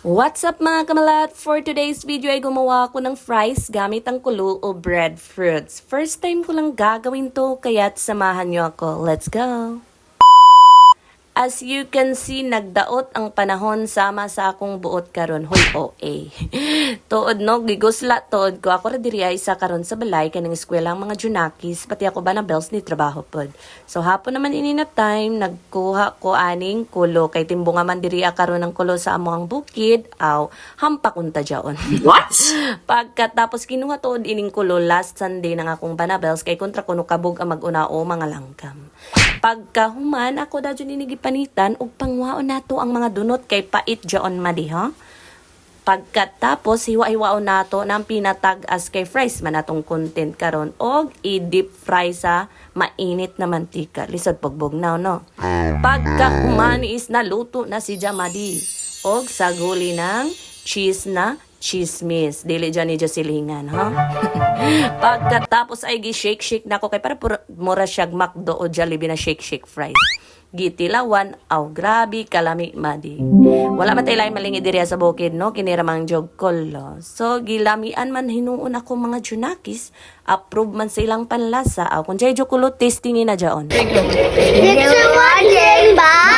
What's up mga kamalat? For today's video ay gumawa ako ng fries gamit ang kulo o breadfruits. First time ko lang gagawin to kaya't samahan nyo ako. Let's go! As you can see, nagdaot ang panahon sama sa akong buot karon. Hoy, OA. Tuod no, gigusla tuod ko. Ako ra diri ay isa karon sa balay kaning eskwela ang mga junakis, pati ako ba na bells ni trabaho pod. So hapon naman ini na time nagkuha ko aning kulo kay timbunga man diri karon ng kulo sa among bukid. Aw, hampak unta jaon. What? Pagkatapos kinuha tuod ining kulo last Sunday nang akong banabels kay kontra kuno kabog ang mag-unao mga langkam. Pagkahuman ako dadyo ninigipanitan ug pangwaon nato ang mga dunot kay pait jaon madi ha. Pagkatapos hiwa-hiwaon nato nang pinatag-as kay fries man atong content karon og i-deep fry sa mainit na mantika. Lisod pagbugnaw no. Pagkahuman is naluto na si Jamadi og saguli ng cheese na chismis. Dili dyan ni silingan, ha? Pagkatapos ay gi-shake-shake na ako kay para mura siyag McDo o Jollibee na shake-shake fries. Gitilawan, aw grabe, kalami madi. Wala man tayo laing malingi diri sa bukid, no? Kiniramang jog kolo. So, gilamian man hinuon ako mga junakis, approve man silang panlasa. Aw, kung jay jokulo, tastingin na djaon. Thanks for watching. Bye!